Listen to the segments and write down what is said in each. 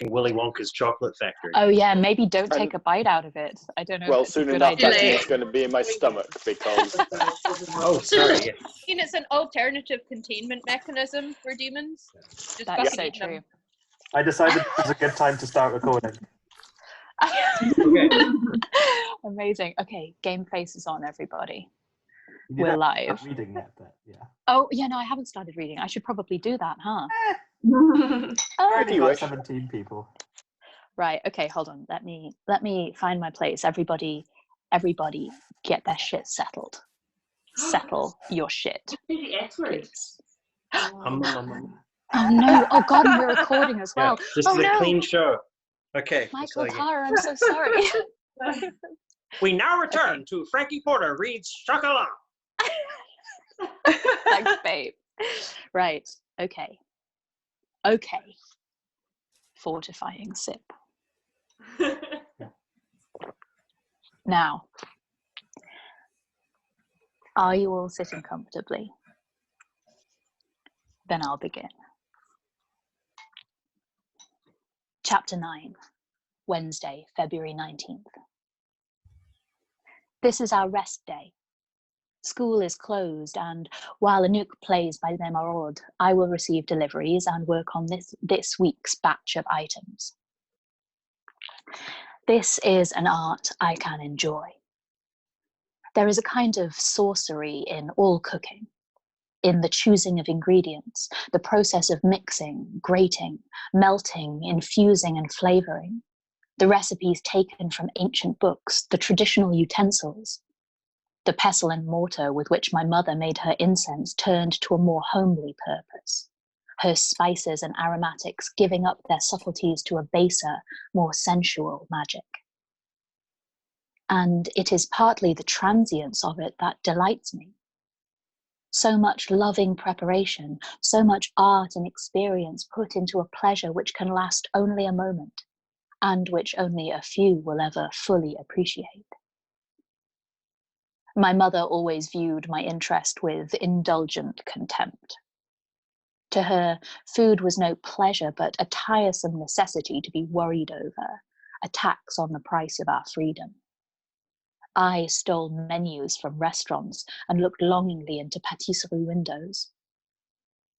Willy Wonka's chocolate factory. Oh yeah, maybe don't take a bite out of it. I don't know. Well, if it's a soon good enough, idea. that tea is going to be in my stomach because. Oh, sorry. It's an alternative containment mechanism for demons. Just That's fucking so eat them. true. I decided it was a good time to start recording. Okay. Amazing. Okay, game face is on, everybody. You We're didn't live. start reading yet, but yeah. Oh yeah, no, I haven't started reading. I should probably do that, huh? Pretty Got wish. 17 people. Right. Okay. Hold on. Let me find my place. Everybody, get their shit settled. Settle your shit, please. Oh no! Oh God! And we're recording as well. Yeah, this is a clean show. Okay. Michael Tara, I'm so sorry. We now return to Frankie Porter reads Chocolat. Thanks, babe. Right. Okay. Fortifying sip. Now, are you all sitting comfortably? Then I'll begin. Chapter 9, Wednesday, February 19th. This is our rest day. School is closed, and while Anouk plays by les maraudes, I will receive deliveries and work on this week's batch of items. This is an art I can enjoy. There is a kind of sorcery in all cooking, in the choosing of ingredients, the process of mixing, grating, melting, infusing, and flavoring, the recipes taken from ancient books, the traditional utensils, the pestle and mortar with which my mother made her incense turned to a more homely purpose, her spices and aromatics giving up their subtleties to a baser, more sensual magic. And it is partly the transience of it that delights me. So much loving preparation, so much art and experience put into a pleasure which can last only a moment, and which only a few will ever fully appreciate. My mother always viewed my interest with indulgent contempt. To her, food was no pleasure, but a tiresome necessity to be worried over, a tax on the price of our freedom. I stole menus from restaurants and looked longingly into patisserie windows.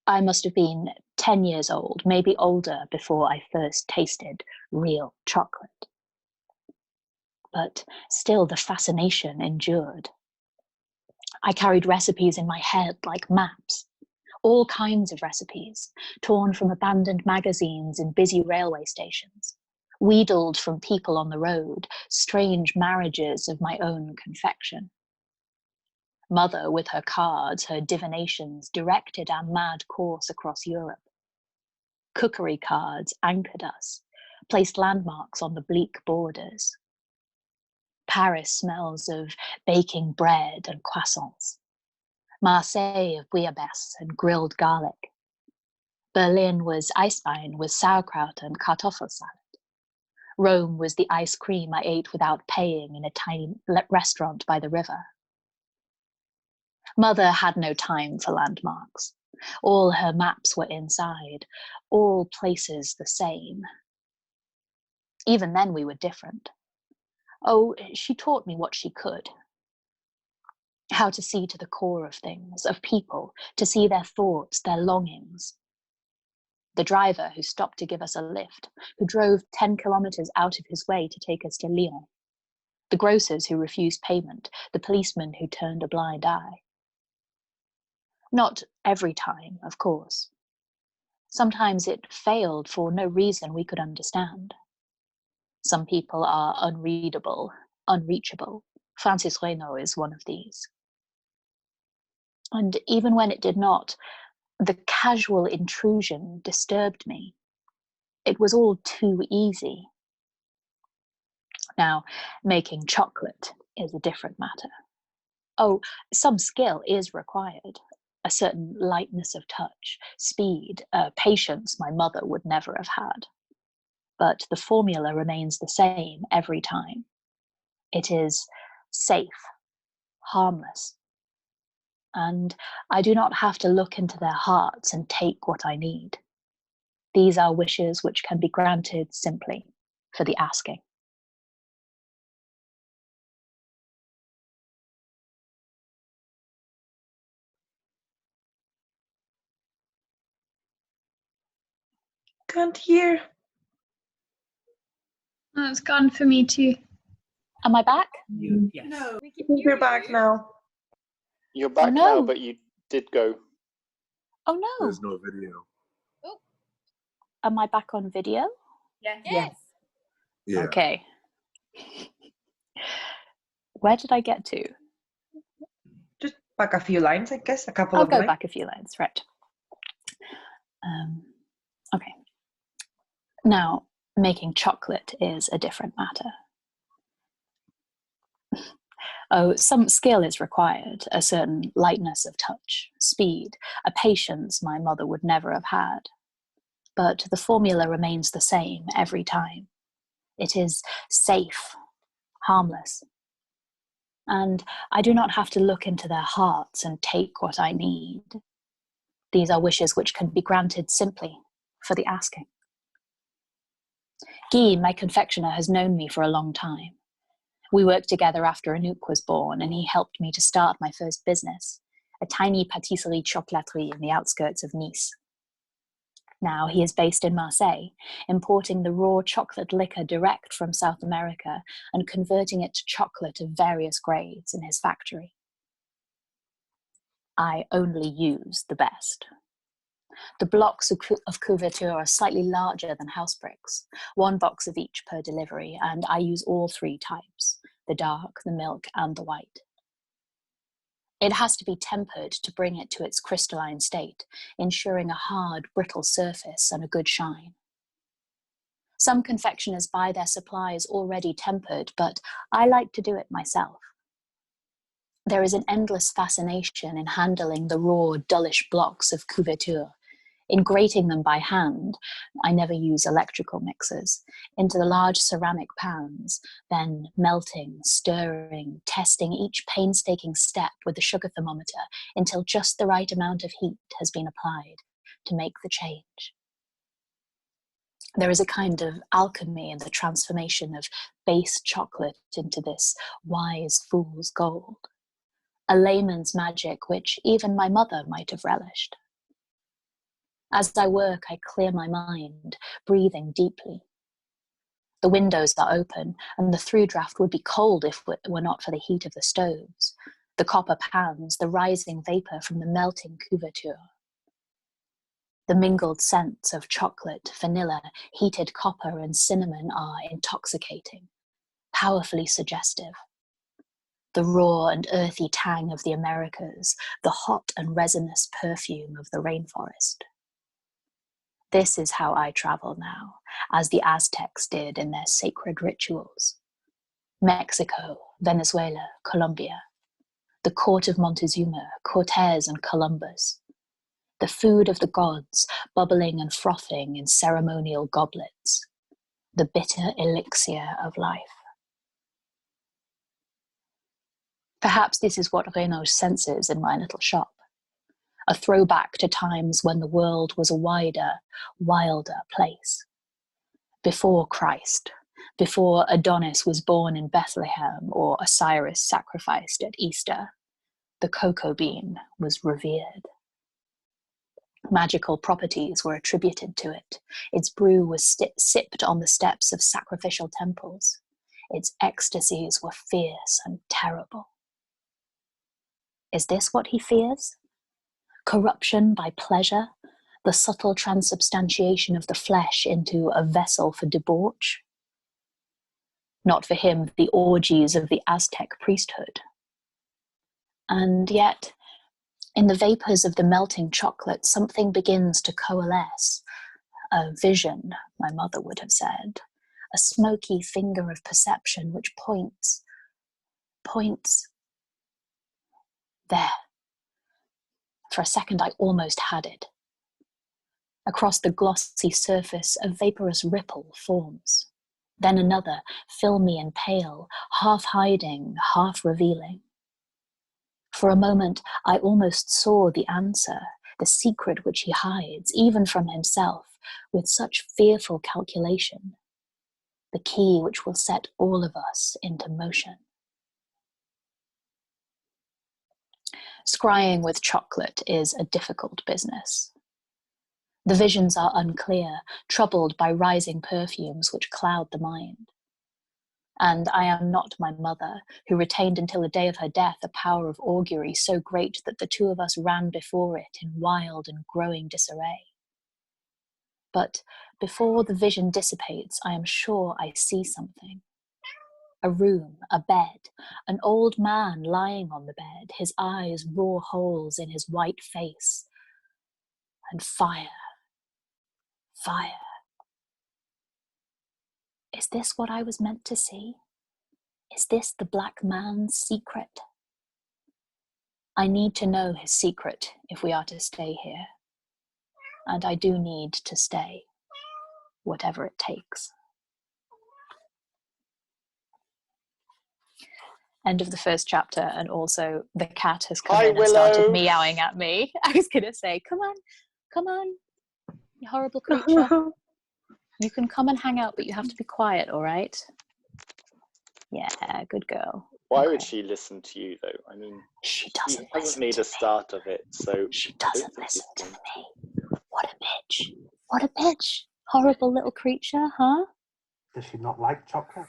I must have been 10 years old, maybe older, before I first tasted real chocolate. But still the fascination endured. I carried recipes in my head like maps, all kinds of recipes, torn from abandoned magazines in busy railway stations, wheedled from people on the road, strange marriages of my own confection. Mother, with her cards, her divinations, directed our mad course across Europe. Cookery cards anchored us, placed landmarks on the bleak borders. Paris smells of baking bread and croissants. Marseille of bouillabaisse and grilled garlic. Berlin was Eisbein with sauerkraut and kartoffel salad. Rome was the ice cream I ate without paying in a tiny restaurant by the river. Mother had no time for landmarks. All her maps were inside, all places the same. Even then we were different. Oh, she taught me what she could. How to see to the core of things, of people, to see their thoughts, their longings. The driver who stopped to give us a lift, who drove 10 kilometers out of his way to take us to Lyon. The grocers who refused payment, the policeman who turned a blind eye. Not every time, of course. Sometimes it failed for no reason we could understand. Some people are unreadable, unreachable. Francis Reynaud is one of these. And even when it did not, the casual intrusion disturbed me. It was all too easy. Now, making chocolate is a different matter. Oh, some skill is required. A certain lightness of touch, speed, patience my mother would never have had. But the formula remains the same every time. It is safe, harmless. And I do not have to look into their hearts and take what I need. These are wishes which can be granted simply for the asking. Can't hear. Oh, it's gone for me too. Am I back? Yes. No, We can you're back now. You're back no. now, but you did go. Oh no. There's no video. Am I back on video? Yes. Yeah. Okay. Where did I get to? Just back a few lines, I guess. A couple I'll of go lines. back a few lines, right. Okay. Now, making chocolate is a different matter. Oh, some skill is required, a certain lightness of touch, speed, a patience my mother would never have had. But the formula remains the same every time. It is safe, harmless. And I do not have to look into their hearts and take what I need. These are wishes which can be granted simply for the asking. Guy, my confectioner, has known me for a long time. We worked together after Anouk was born, and he helped me to start my first business, a tiny patisserie chocolaterie in the outskirts of Nice. Now he is based in Marseille, importing the raw chocolate liquor direct from South America and converting it to chocolate of various grades in his factory. I only use the best. The blocks of couverture are slightly larger than house bricks, 1 box of each per delivery, and I use all 3 types, the dark, the milk, and the white. It has to be tempered to bring it to its crystalline state, ensuring a hard, brittle surface and a good shine. Some confectioners buy their supplies already tempered, but I like to do it myself. There is an endless fascination in handling the raw, dullish blocks of couverture, in grating them by hand, I never use electrical mixers, into the large ceramic pans, then melting, stirring, testing each painstaking step with the sugar thermometer until just the right amount of heat has been applied to make the change. There is a kind of alchemy in the transformation of base chocolate into this wise fool's gold, a layman's magic which even my mother might have relished. As I work, I clear my mind, breathing deeply. The windows are open, and the through draft would be cold if it were not for the heat of the stoves, the copper pans, the rising vapor from the melting couverture. The mingled scents of chocolate, vanilla, heated copper, and cinnamon are intoxicating, powerfully suggestive. The raw and earthy tang of the Americas, the hot and resinous perfume of the rainforest. This is how I travel now, as the Aztecs did in their sacred rituals. Mexico, Venezuela, Colombia, the court of Montezuma, Cortez and Columbus, the food of the gods bubbling and frothing in ceremonial goblets, the bitter elixir of life. Perhaps this is what Renaud senses in my little shop. A throwback to times when the world was a wider, wilder place. Before Christ, before Adonis was born in Bethlehem or Osiris sacrificed at Easter, the cocoa bean was revered. Magical properties were attributed to it. Its brew was sipped on the steps of sacrificial temples. Its ecstasies were fierce and terrible. Is this what he fears? Corruption by pleasure, the subtle transubstantiation of the flesh into a vessel for debauch? Not for him the orgies of the Aztec priesthood. And yet, in the vapors of the melting chocolate, something begins to coalesce. A vision, my mother would have said, a smoky finger of perception which points there. For a second, I almost had it. Across the glossy surface, a vaporous ripple forms. Then another, filmy and pale, half hiding, half revealing. For a moment, I almost saw the answer, the secret which he hides, even from himself, with such fearful calculation, the key which will set all of us into motion. Scrying with chocolate is a difficult business. The visions are unclear, troubled by rising perfumes which cloud the mind. And I am not my mother, who retained until the day of her death a power of augury so great that the two of us ran before it in wild and growing disarray. But before the vision dissipates, I am sure I see something. A room, a bed, an old man lying on the bed, his eyes raw holes in his white face, and fire. Fire. Is this what I was meant to see? Is this the black man's secret? I need to know his secret if we are to stay here. And I do need to stay, whatever it takes. End of the first chapter, and also the cat has come Hi, in and started Willow. meowing at me. I was going to say, come on, you horrible creature. You can come and hang out, but you have to be quiet, all right? Yeah, good girl. Why would Okay. she listen to you, though? I mean, She she doesn't hasn't listen made to a me. start of it, so She I don't doesn't think listen she's to going me. What a bitch. What a bitch. Horrible little creature, huh? Does she not like chocolate?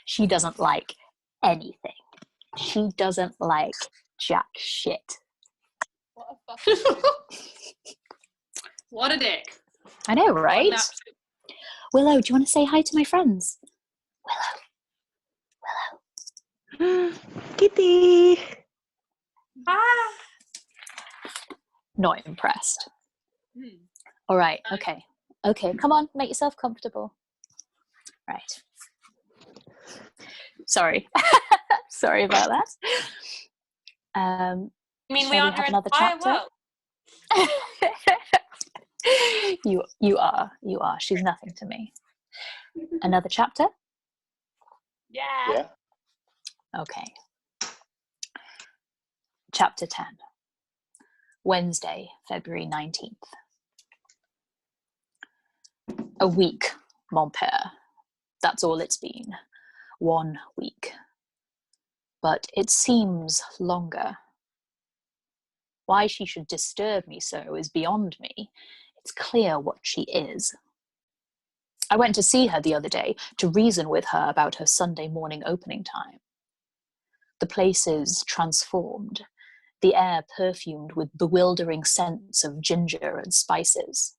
She doesn't like anything. She doesn't like jack shit. What a fucking What a dick. I know, What right? an absolute- Willow, do you want to say hi to my friends? Kitty. Ah. Not impressed. Hmm. All right, okay. Okay, come on, make yourself comfortable. Right. Sorry. Sorry about that. I mean, we Shall are we have in another a chapter? world. You are. She's nothing to me. Another chapter? Yeah. Yeah. Okay. Chapter 10. Wednesday, February 19th. A week, mon père. That's all it's been. 1 week. But it seems longer. Why she should disturb me so is beyond me. It's clear what she is. I went to see her the other day to reason with her about her Sunday morning opening time. The place is transformed, the air perfumed with bewildering scents of ginger and spices.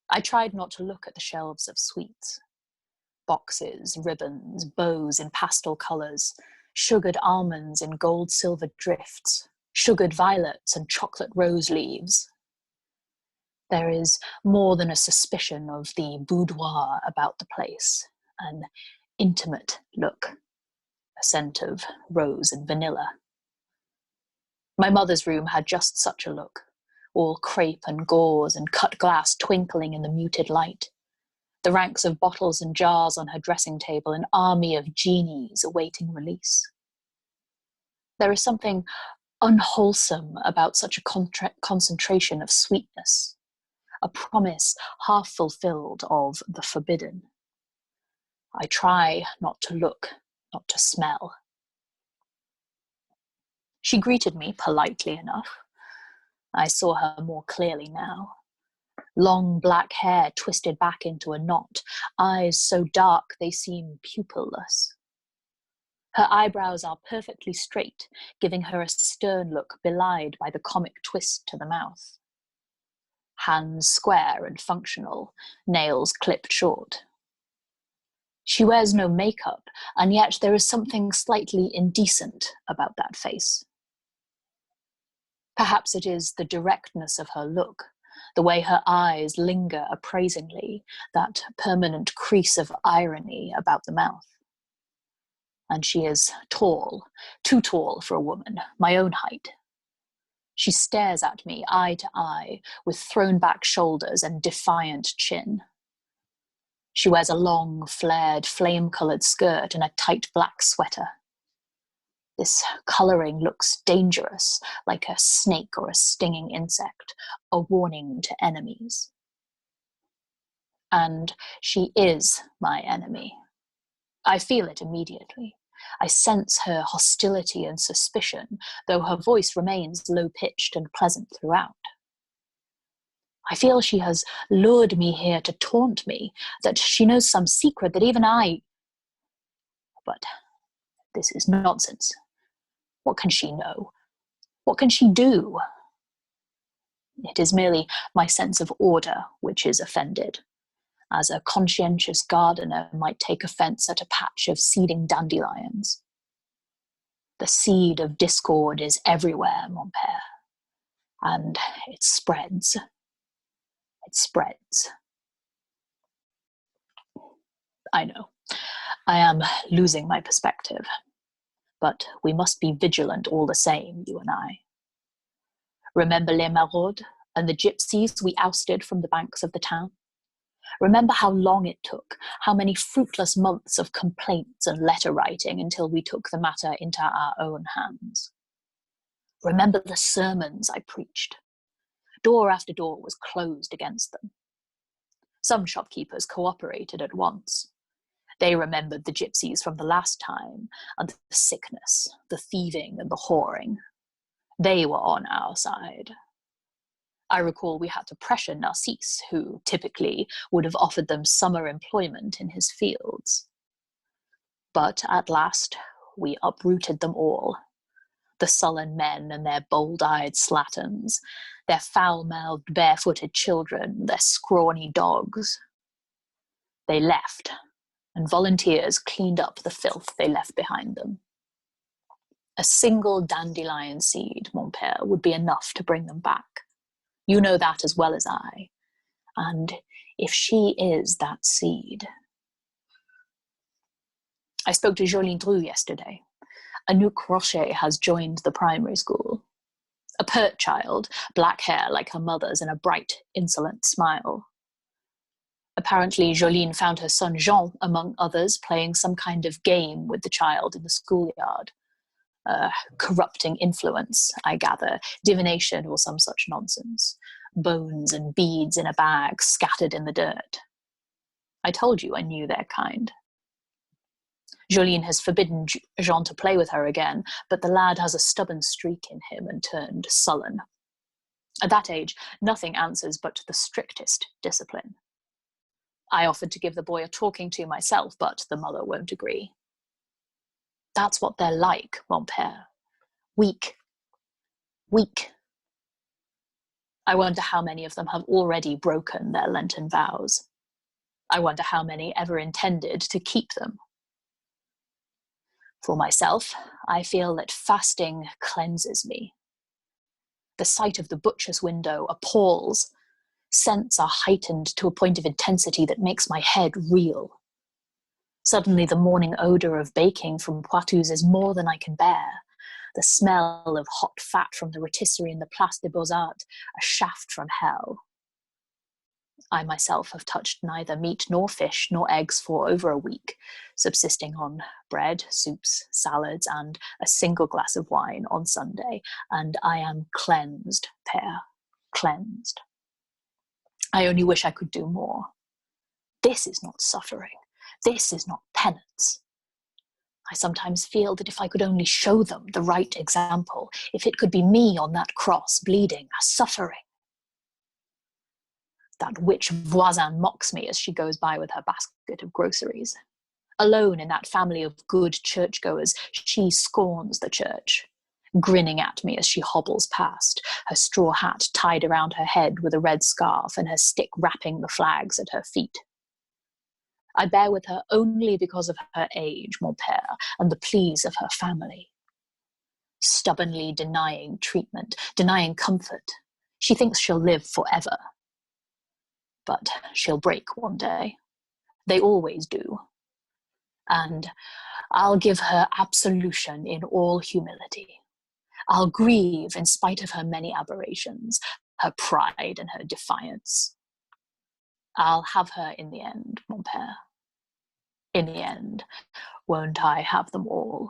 I tried not to look at the shelves of sweets. Boxes, ribbons, bows in pastel colours, sugared almonds in gold-silvered drifts, sugared violets and chocolate rose leaves. There is more than a suspicion of the boudoir about the place, an intimate look, a scent of rose and vanilla. My mother's room had just such a look, all crepe and gauze and cut glass twinkling in the muted light. The ranks of bottles and jars on her dressing table, an army of genies awaiting release. There is something unwholesome about such a concentration of sweetness, a promise half fulfilled of the forbidden. I try not to look, not to smell. She greeted me politely enough. I saw her more clearly now. Long black hair twisted back into a knot, eyes so dark they seem pupilless. Her eyebrows are perfectly straight, giving her a stern look belied by the comic twist to the mouth. Hands square and functional, nails clipped short. She wears no makeup, and yet there is something slightly indecent about that face. Perhaps it is the directness of her look, the way her eyes linger appraisingly, that permanent crease of irony about the mouth. And she is tall, too tall for a woman, my own height. She stares at me eye to eye, with thrown-back shoulders and defiant chin. She wears a long, flared, flame-coloured skirt and a tight black sweater. This colouring looks dangerous, like a snake or a stinging insect, a warning to enemies. And she is my enemy. I feel it immediately. I sense her hostility and suspicion, though her voice remains low-pitched and pleasant throughout. I feel she has lured me here to taunt me, that she knows some secret that even I... But this is nonsense. What can she know? What can she do? It is merely my sense of order which is offended, as a conscientious gardener might take offence at a patch of seeding dandelions. The seed of discord is everywhere, mon père, and it spreads. It spreads. I know, I am losing my perspective, but we must be vigilant all the same, you and I. Remember les maraudes and the gypsies we ousted from the banks of the town? Remember how long it took, how many fruitless months of complaints and letter writing until we took the matter into our own hands. Remember the sermons I preached. Door after door was closed against them. Some shopkeepers cooperated at once. They remembered the gypsies from the last time, and the sickness, the thieving and the whoring. They were on our side. I recall we had to pressure Narcisse, who typically would have offered them summer employment in his fields. But at last, we uprooted them all. The sullen men and their bold-eyed slatterns, their foul-mouthed, barefooted children, their scrawny dogs. They left, and volunteers cleaned up the filth they left behind them. A single dandelion seed, mon père, would be enough to bring them back. You know that as well as I. And if she is that seed... I spoke to Jolene Dru yesterday. Anouk Rocher has joined the primary school. A pert child, black hair like her mother's and a bright, insolent smile. Apparently, Jolene found her son Jean, among others, playing some kind of game with the child in the schoolyard. Corrupting influence, I gather, divination or some such nonsense. Bones and beads in a bag scattered in the dirt. I told you I knew their kind. Jolene has forbidden Jean to play with her again, but the lad has a stubborn streak in him and turned sullen. At that age, nothing answers but the strictest discipline. I offered to give the boy a talking to myself, but the mother won't agree. That's what they're like, mon père. Weak. Weak. I wonder how many of them have already broken their Lenten vows. I wonder how many ever intended to keep them. For myself, I feel that fasting cleanses me. The sight of the butcher's window appalls. Scents are heightened to a point of intensity that makes my head reel. Suddenly the morning odour of baking from Poitou's is more than I can bear. The smell of hot fat from the rotisserie in the Place des Beaux-Arts, a shaft from hell. I myself have touched neither meat nor fish nor eggs for over a week, subsisting on bread, soups, salads, and a single glass of wine on Sunday, and I am cleansed, père, cleansed. I only wish I could do more. This is not suffering. This is not penance. I sometimes feel that if I could only show them the right example, if it could be me on that cross, bleeding, suffering. That witch Voisin mocks me as she goes by with her basket of groceries. Alone in that family of good churchgoers, she scorns the church, grinning at me as she hobbles past, her straw hat tied around her head with a red scarf and her stick wrapping the flags at her feet. I bear with her only because of her age, mon père, and the pleas of her family. Stubbornly denying treatment, denying comfort, she thinks she'll live forever. But she'll break one day. They always do. And I'll give her absolution in all humility. I'll grieve in spite of her many aberrations, her pride and her defiance. I'll have her in the end, mon père. In the end, won't I have them all?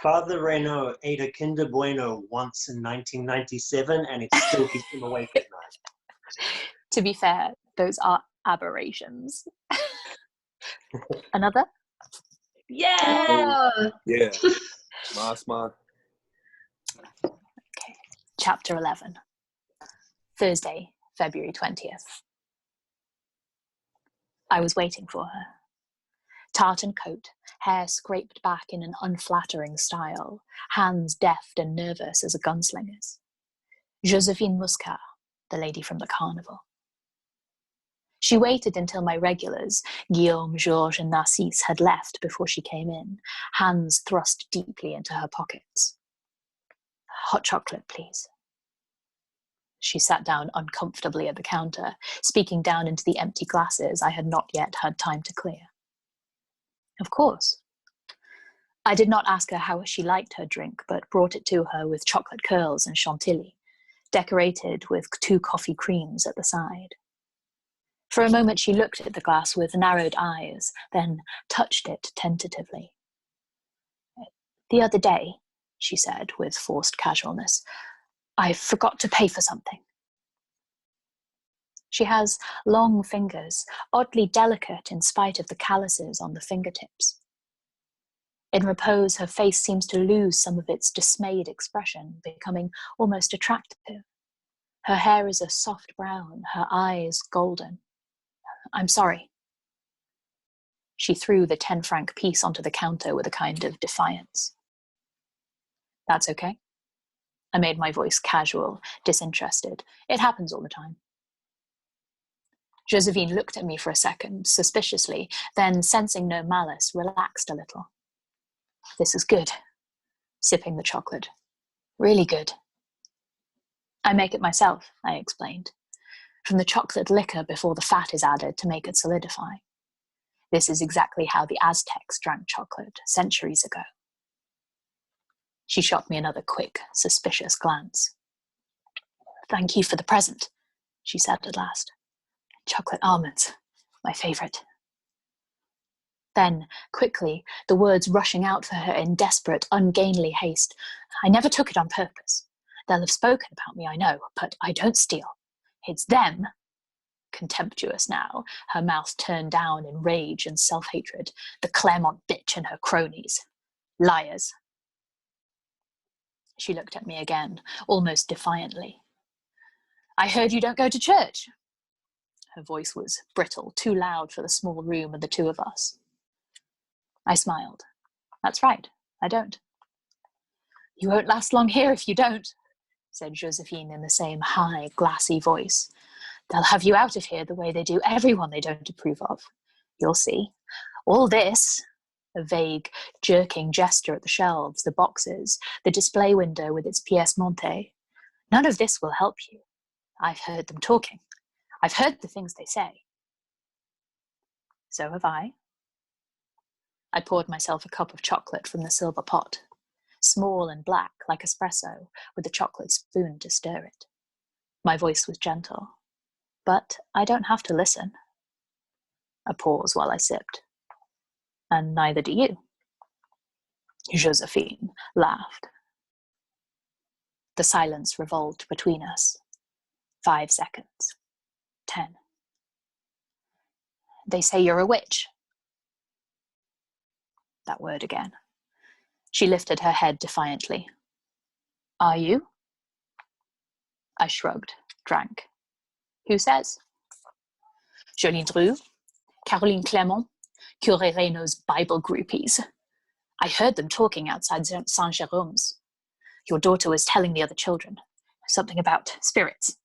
Father Reno ate a Kinder Bueno once in 1997, and it still keeps him awake at night. To be fair, those are aberrations. Another? Yeah. Yeah. Masma. Okay. Chapter 11. Thursday, February 20th. I was waiting for her. Tartan coat, hair scraped back in an unflattering style, hands deft and nervous as a gunslinger's. Josephine Muscat, the lady from the carnival. She waited until my regulars, Guillaume, Georges, and Narcisse, had left before she came in, hands thrust deeply into her pockets. Hot chocolate, please. She sat down uncomfortably at the counter, speaking down into the empty glasses I had not yet had time to clear. Of course. I did not ask her how she liked her drink, but brought it to her with chocolate curls and chantilly, decorated with 2 coffee creams at the side. For a moment she looked at the glass with narrowed eyes, then touched it tentatively. The other day, she said with forced casualness, I forgot to pay for something. She has long fingers, oddly delicate in spite of the calluses on the fingertips. In repose, her face seems to lose some of its dismayed expression, becoming almost attractive. Her hair is a soft brown, her eyes golden. I'm sorry. She threw the 10-franc piece onto the counter with a kind of defiance. That's okay. I made my voice casual, disinterested. It happens all the time. Josephine looked at me for a second, suspiciously, then, sensing no malice, relaxed a little. This is good. Sipping the chocolate. Really good. I make it myself, I explained. From the chocolate liquor before the fat is added to make it solidify. This is exactly how the Aztecs drank chocolate centuries ago. She shot me another quick, suspicious glance. Thank you for the present, she said at last. Chocolate almonds, my favourite. Then, quickly, the words rushing out for her in desperate, ungainly haste. I never took it on purpose. They'll have spoken about me, I know, but I don't steal. It's them. Contemptuous now, her mouth turned down in rage and self-hatred. The Claremont bitch and her cronies. Liars. She looked at me again, almost defiantly. I heard you don't go to church. Her voice was brittle, too loud for the small room and the 2 of us. I smiled. That's right, I don't. You won't last long here if you don't, said Josephine in the same high, glassy voice. They'll have you out of here the way they do everyone they don't approve of. You'll see. All this, a vague, jerking gesture at the shelves, the boxes, the display window with its pièces montées, none of this will help you. I've heard them talking. I've heard the things they say. So have I. I poured myself a cup of chocolate from the silver pot, small and black like espresso, with a chocolate spoon to stir it. My voice was gentle. But I don't have to listen. A pause while I sipped. And neither do you. Josephine laughed. The silence revolved between us. 5 seconds. 10. They say you're a witch. That word again. She lifted her head defiantly. Are you? I shrugged, drank. Who says? Jolie Dru, Caroline Clermont, Curé Reynaud's Bible groupies. I heard them talking outside Saint Jérôme's. Your daughter was telling the other children. Something about spirits.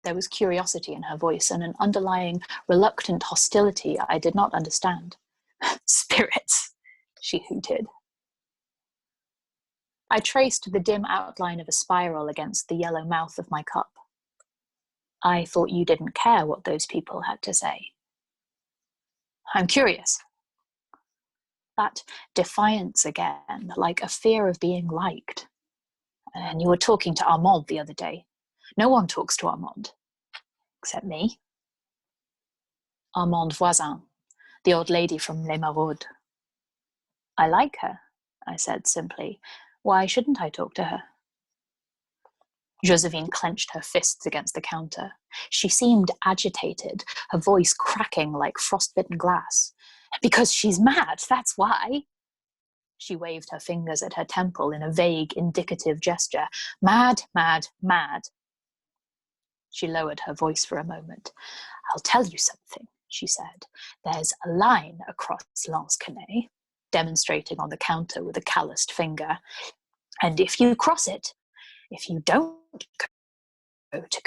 There was curiosity in her voice and an underlying, reluctant hostility I did not understand. Spirits, she hooted. I traced the dim outline of a spiral against the yellow mouth of my cup. I thought you didn't care what those people had to say. I'm curious. That defiance again, like a fear of being liked. And you were talking to Armand the other day. No one talks to Armand. Except me. Armand Voisin, the old lady from Les Maraudes. I like her, I said simply. Why shouldn't I talk to her? Josephine clenched her fists against the counter. She seemed agitated, her voice cracking like frostbitten glass. Because she's mad, that's why. She waved her fingers at her temple in a vague, indicative gesture. Mad, mad, mad. She lowered her voice for a moment. I'll tell you something, she said. There's a line across Lansquenet, demonstrating on the counter with a calloused finger. And if you cross it, if you don't go to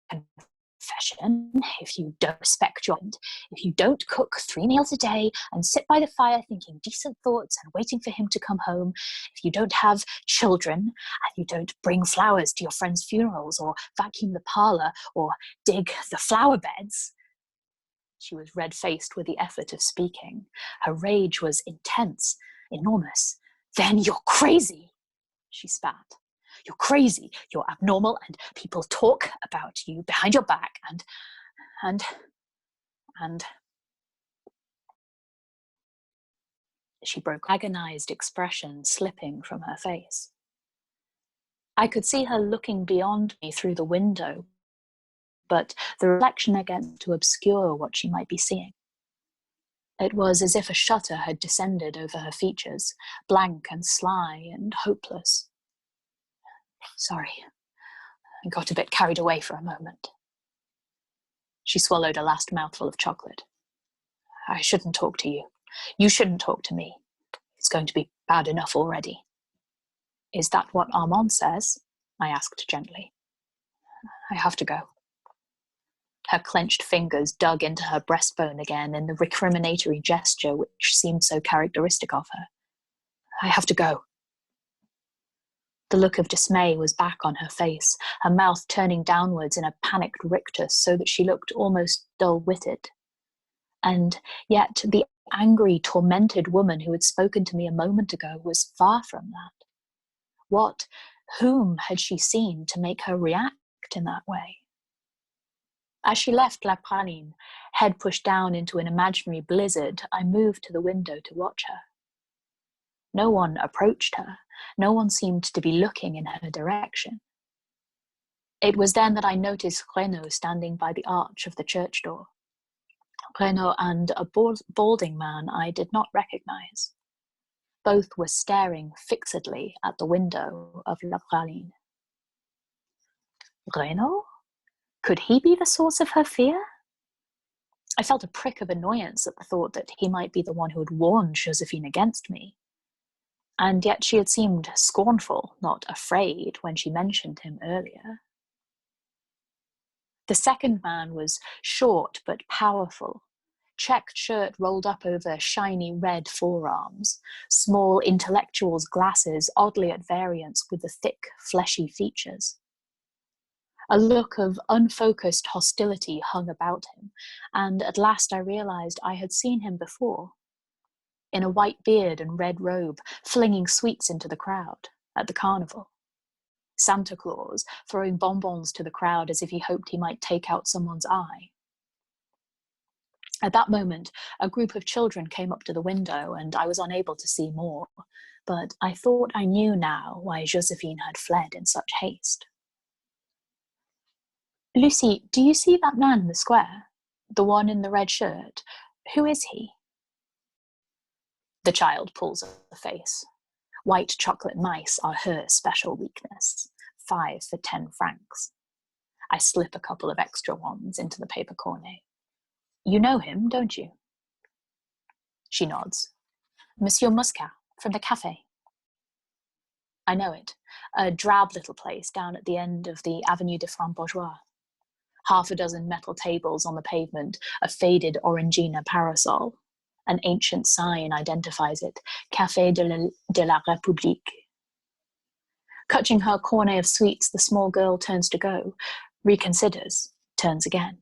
confession, if you don't respect your end, if you don't cook 3 meals a day and sit by the fire thinking decent thoughts and waiting for him to come home, if you don't have children and you don't bring flowers to your friends' funerals or vacuum the parlor or dig the flower beds. She was red-faced with the effort of speaking. Her rage was intense, enormous. Then you're crazy, she spat. You're crazy, you're abnormal, and people talk about you behind your back, and... She broke, agonized expression slipping from her face. I could see her looking beyond me through the window, but the reflection began to obscure what she might be seeing. It was as if a shutter had descended over her features, blank and sly and hopeless. Sorry, I got a bit carried away for a moment. She swallowed a last mouthful of chocolate. I shouldn't talk to you. You shouldn't talk to me. It's going to be bad enough already. Is that what Armand says? I asked gently. I have to go. Her clenched fingers dug into her breastbone again in the recriminatory gesture which seemed so characteristic of her. I have to go. The look of dismay was back on her face, her mouth turning downwards in a panicked rictus so that she looked almost dull-witted. And yet the angry, tormented woman who had spoken to me a moment ago was far from that. Whom had she seen to make her react in that way? As she left La Praline, head pushed down into an imaginary blizzard, I moved to the window to watch her. No one approached her. No one seemed to be looking in her direction. It was then that I noticed Renaud standing by the arch of the church door. Renaud and a balding man I did not recognize. Both were staring fixedly at the window of La Praline. Renaud? Could he be the source of her fear? I felt a prick of annoyance at the thought that he might be the one who had warned Josephine against me. And yet she had seemed scornful, not afraid, when she mentioned him earlier. The second man was short but powerful, checked shirt rolled up over shiny red forearms, small intellectual's glasses oddly at variance with the thick, fleshy features. A look of unfocused hostility hung about him, and at last I realized I had seen him before, in a white beard and red robe, flinging sweets into the crowd at the carnival. Santa Claus throwing bonbons to the crowd as if he hoped he might take out someone's eye. At that moment, a group of children came up to the window, and I was unable to see more, but I thought I knew now why Josephine had fled in such haste. Lucy, do you see that man in the square? The one in the red shirt? Who is he? The child pulls a face. White chocolate mice are her special weakness. 5 for 10 francs. I slip a couple of extra ones into the paper cornet. You know him, don't you? She nods. Monsieur Muscat, from the cafe. I know it. A drab little place down at the end of the Avenue de Franc-Bourgeois. 6 metal tables on the pavement, a faded Orangina parasol. An ancient sign identifies it, Café de la République. Clutching her cornet of sweets, the small girl turns to go, reconsiders, turns again.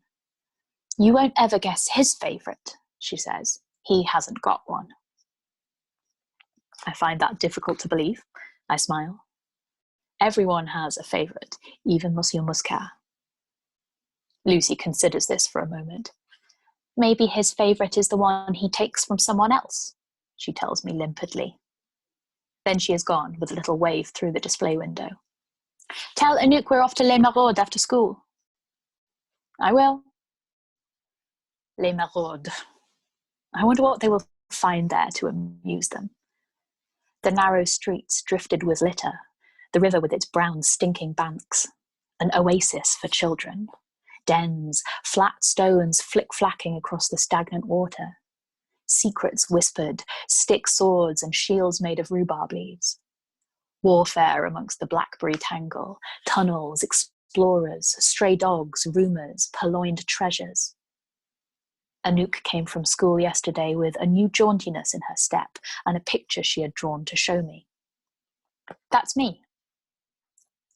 You won't ever guess his favourite, she says. He hasn't got one. I find that difficult to believe. I smile. Everyone has a favourite, even Monsieur Muscat. Lucy considers this for a moment. Maybe his favourite is the one he takes from someone else. she tells me limpidly. Then she is gone with a little wave through the display window. Tell Anouk we're off to Les Maraudes after school. I will. Les Maraudes. I wonder what they will find there to amuse them. The narrow streets drifted with litter, the river with its brown stinking banks, an oasis for children, dens, flat stones flick-flacking across the stagnant water, secrets whispered, stick swords and shields made of rhubarb leaves, warfare amongst the blackberry tangle, tunnels, explorers, stray dogs, rumours, purloined treasures. Anouk came from school yesterday with a new jauntiness in her step and a picture she had drawn to show me. That's me.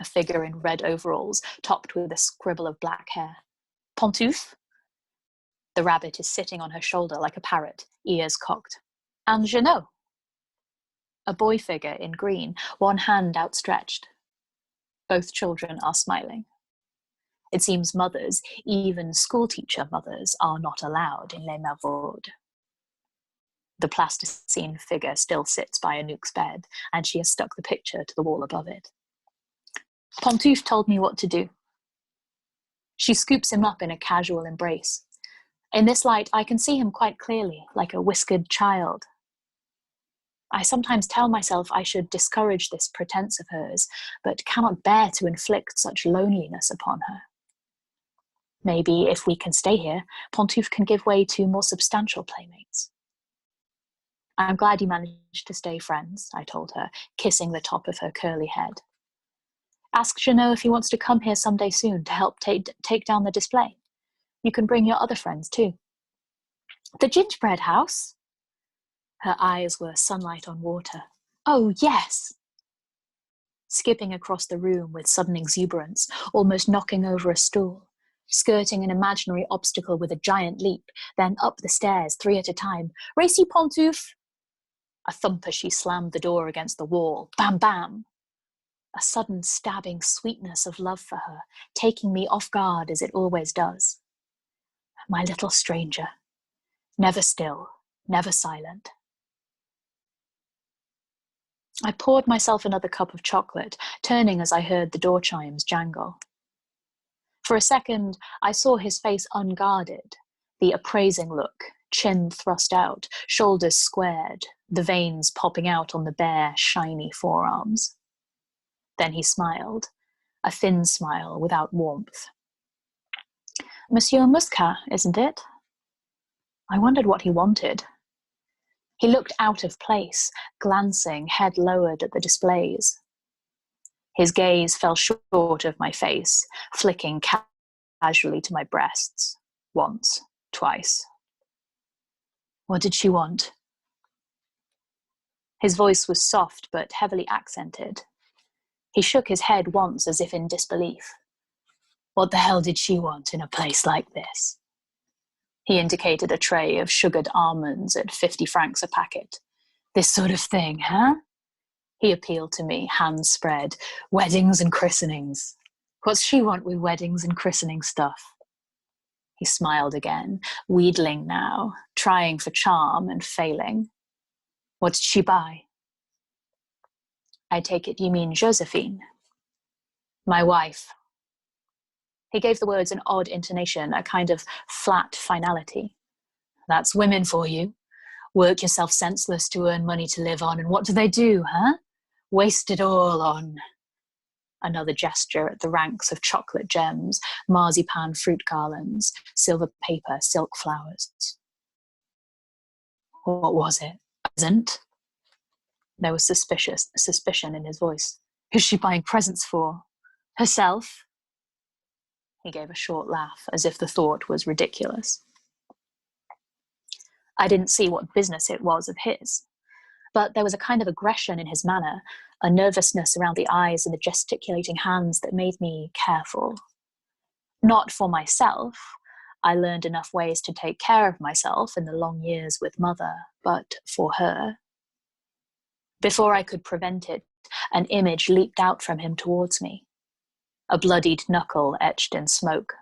A figure in red overalls, topped with a scribble of black hair. Pantouf? The rabbit is sitting on her shoulder like a parrot, ears cocked. And Jeannot? A boy figure in green, one hand outstretched. Both children are smiling. It seems mothers, even schoolteacher mothers, are not allowed in Les Maraudes. The plasticine figure still sits by Anouk's bed, and she has stuck the picture to the wall above it. Pantouf told me what to do. She scoops him up in a casual embrace. In this light, I can see him quite clearly, like a whiskered child. I sometimes tell myself I should discourage this pretense of hers, but cannot bear to inflict such loneliness upon her. Maybe if we can stay here, Pantouf can give way to more substantial playmates. I'm glad you managed to stay friends, I told her, kissing the top of her curly head. Ask Jeannot if he wants to come here someday soon to help take down the display. You can bring your other friends too. The gingerbread house? Her eyes were sunlight on water. Oh, yes! Skipping across the room with sudden exuberance, almost knocking over a stool, skirting an imaginary obstacle with a giant leap, then up the stairs, 3 at a time. Racy Pantouf! A thump as she slammed the door against the wall. Bam, bam! A sudden stabbing sweetness of love for her, taking me off guard as it always does. My little stranger, never still, never silent. I poured myself another cup of chocolate, turning as I heard the door chimes jangle. For a second, I saw his face unguarded, the appraising look, chin thrust out, shoulders squared, the veins popping out on the bare, shiny forearms. Then he smiled, a thin smile without warmth. Monsieur Muscat, isn't it? I wondered what he wanted. He looked out of place, glancing, head lowered at the displays. His gaze fell short of my face, flicking casually to my breasts. Once, twice. What did she want? His voice was soft but heavily accented. He shook his head once as if in disbelief. What the hell did she want in a place like this? He indicated a tray of sugared almonds at 50 francs a packet. This sort of thing, huh? He appealed to me, hands spread. Weddings and christenings. What's she want with weddings and christening stuff? He smiled again, wheedling now, trying for charm and failing. What did she buy? I take it you mean Josephine. My wife. He gave the words an odd intonation, a kind of flat finality. That's women for you. Work yourself senseless to earn money to live on, and what do, huh? Waste it all on... Another gesture at the ranks of chocolate gems, marzipan fruit garlands, silver paper, silk flowers. What was it? A present? There was suspicion in his voice. Who's she buying presents for? Herself? He gave a short laugh, as if the thought was ridiculous. I didn't see what business it was of his, but there was a kind of aggression in his manner, a nervousness around the eyes and the gesticulating hands that made me careful. Not for myself. I learned enough ways to take care of myself in the long years with mother, but for her. Before I could prevent it, an image leaped out from him towards me. A bloodied knuckle etched in smoke.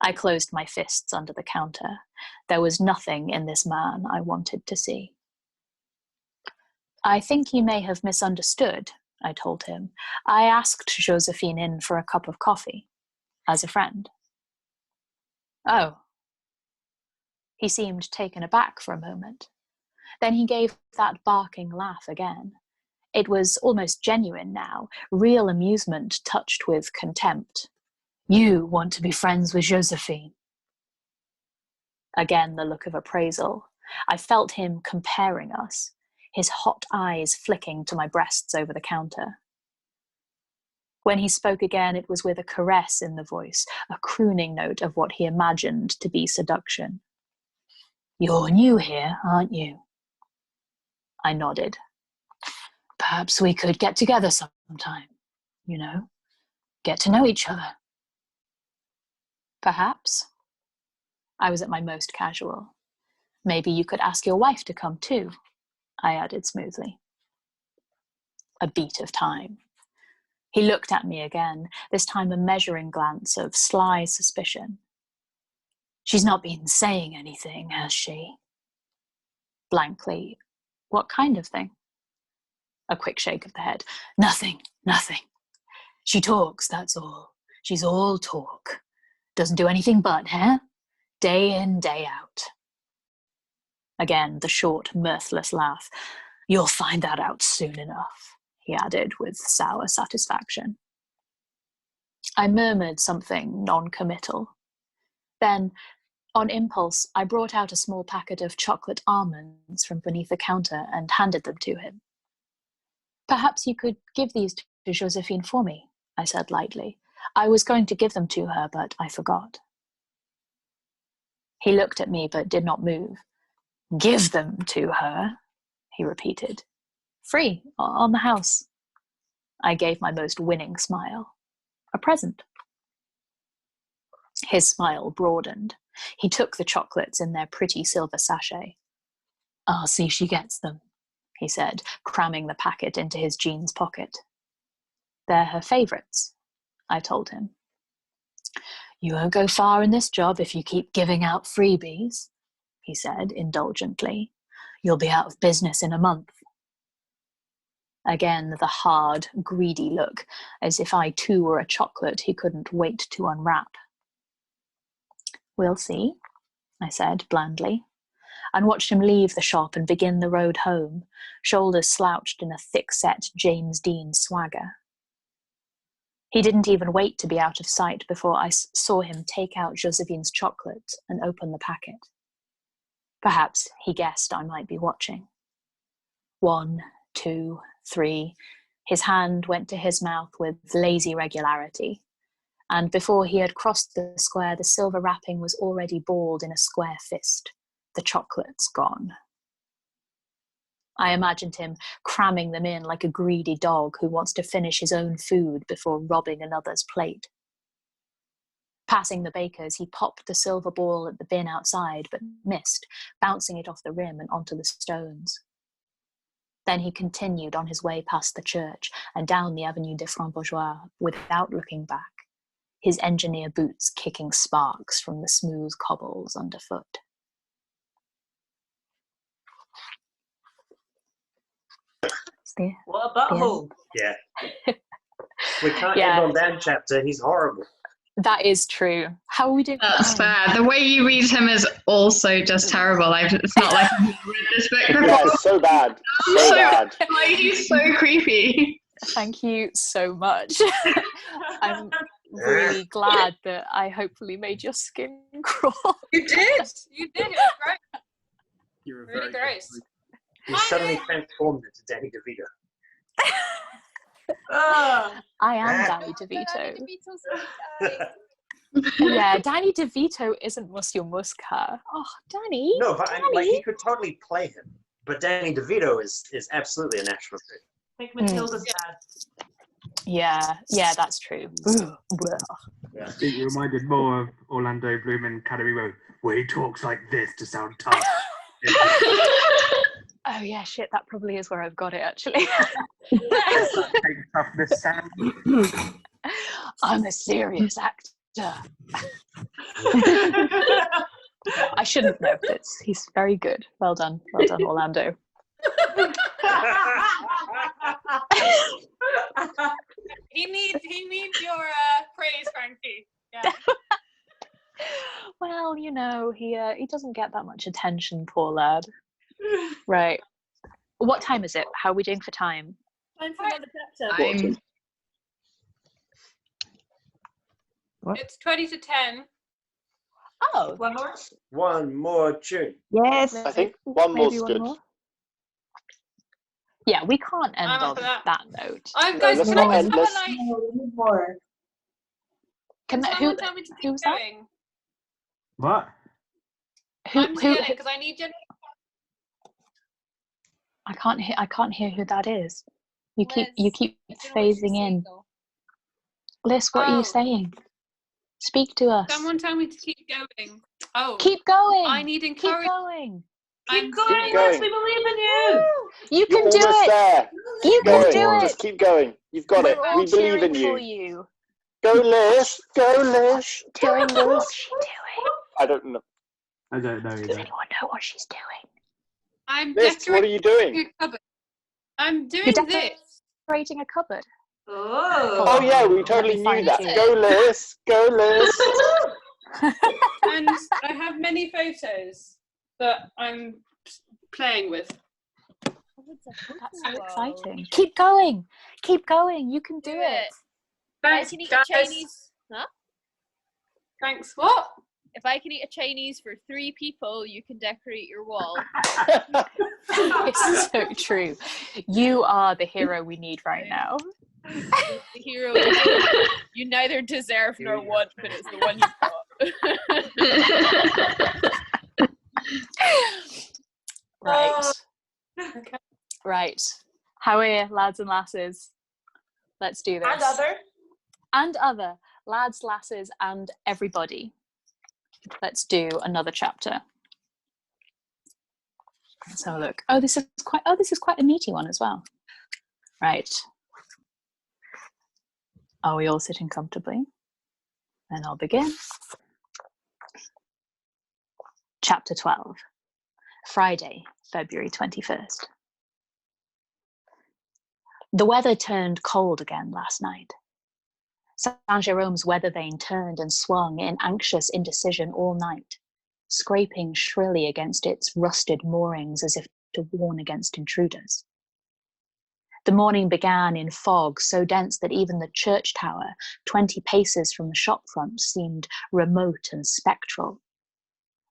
I closed my fists under the counter. There was nothing in this man I wanted to see. I think you may have misunderstood, I told him. I asked Josephine in for a cup of coffee, as a friend. Oh. He seemed taken aback for a moment. Then he gave that barking laugh again. It was almost genuine now, real amusement touched with contempt. You want to be friends with Josephine. Again, the look of appraisal. I felt him comparing us, his hot eyes flicking to my breasts over the counter. When he spoke again, it was with a caress in the voice, a crooning note of what he imagined to be seduction. You're new here, aren't you? I nodded. Perhaps we could get together sometime, you know, get to know each other. Perhaps. I was at my most casual. Maybe you could ask your wife to come too, I added smoothly. A beat of time. He looked at me again, this time a measuring glance of sly suspicion. She's not been saying anything, has she? Blankly, what kind of thing? A quick shake of the head. Nothing. She talks, that's all. She's all talk. Doesn't do anything but, Day in, day out. Again, the short, mirthless laugh. You'll find that out soon enough, he added with sour satisfaction. I murmured something non-committal. Then, on impulse, I brought out a small packet of chocolate almonds from beneath the counter and handed them to him. Perhaps you could give these to Josephine for me, I said lightly. I was going to give them to her, but I forgot. He looked at me but did not move. Give them to her, he repeated. Free, on the house. I gave my most winning smile. A present. His smile broadened. He took the chocolates in their pretty silver sachet. I'll see she gets them, he said, cramming the packet into his jeans pocket. They're her favourites, I told him. You won't go far in this job if you keep giving out freebies, he said indulgently. You'll be out of business in a month. Again, the hard, greedy look, as if I too were a chocolate he couldn't wait to unwrap. We'll see, I said blandly, and watched him leave the shop and begin the road home, shoulders slouched in a thick-set James Dean swagger. He didn't even wait to be out of sight before I saw him take out Josephine's chocolate and open the packet. Perhaps he guessed I might be watching. 1, 2, 3. His hand went to his mouth with lazy regularity, and before he had crossed the square, the silver wrapping was already balled in a square fist, the chocolates gone. I imagined him cramming them in like a greedy dog who wants to finish his own food before robbing another's plate. Passing the baker's, he popped the silver ball at the bin outside, but missed, bouncing it off the rim and onto the stones. Then he continued on his way past the church and down the Avenue des Francs-Bourgeois without looking back, his engineer boots kicking sparks from the smooth cobbles underfoot. What a butthole! Yeah. We can't Yeah. end on that chapter. He's horrible. That is true. How are we doing? That's fair. The way you read him is also just terrible. It's not like I've read this book before. Yeah, it's so bad. So bad. Like, he's so creepy. Thank you so much. I'm really glad that I hopefully made your skin crawl. You did. You did. It was great. You were Really very gross. He suddenly transformed into Danny DeVito. Oh. I am Danny DeVito. Danny DeVito's so nice. Yeah, Danny DeVito isn't Monsieur Muscat. Oh, Danny. No, but Danny. he could totally play him. But Danny DeVito is absolutely a natural fit. Make Matilda's dad. Yeah, that's true. Yeah. It reminded more of Orlando Bloom in Academy Road, where he talks like this to sound tough. Oh yeah, shit, that probably is where I've got it actually. Toughness sound. I'm a serious actor. I shouldn't know this. He's very good. Well done, Orlando. He needs your praise, Frankie. Yeah. Well, you know, he doesn't get that much attention, poor lad. Right. What time is it? How are we doing for time? Time for another chapter. It's 20 to 10. Oh. One more? One more tune. Yes. I think one more's good. More? Yeah, we can't end I'm up on for that. that note. Guys, let's can I not just end. have a Let's- like? More. Can someone tell me to keep who's that? going? What? I'm yelling because I need you. I can't hear who that is. You keep Liz, phasing in. Liz, what are you saying? Speak to us. Someone tell me to keep going. Oh. Keep going. I need encouragement. Keep going. Keep going, Liz. We believe in you. You You're can do almost it. there. You Keep going. can do it. Just keep going. You've got it. We're all We believe cheering in for you. you. Go, Liz. Go, Liz. Doing What's she doing? I don't know. I don't know Does either. anyone know what she's doing? I'm Liz, what are you doing? a cupboard. I'm doing You're this. decorating a cupboard. Oh yeah, we totally knew that. you. Go, Liz. Go, Liz. And I have many photos that I'm playing with. That's so exciting. Keep going. Keep going. You can do it. Thanks, Can eat guys. Chinese? Huh? Thanks. What? If I can eat a Chinese for 3 people, you can decorate your wall. It's so true. You are the hero we need right now. The hero you neither deserve nor want, but it's the one you've got. Right. Right. How are you, lads and lasses? Let's do this. And other. Lads, lasses, and everybody. Let's do another chapter. Let's have a look. Oh, this is quite a meaty one as well. Right. Are we all sitting comfortably? Then I'll begin. Chapter 12. Friday, February 21st. The weather turned cold again last night. Saint-Jérôme's weather vane turned and swung in anxious indecision all night, scraping shrilly against its rusted moorings as if to warn against intruders. The morning began in fog so dense that even the church tower, 20 paces from the shop front, seemed remote and spectral.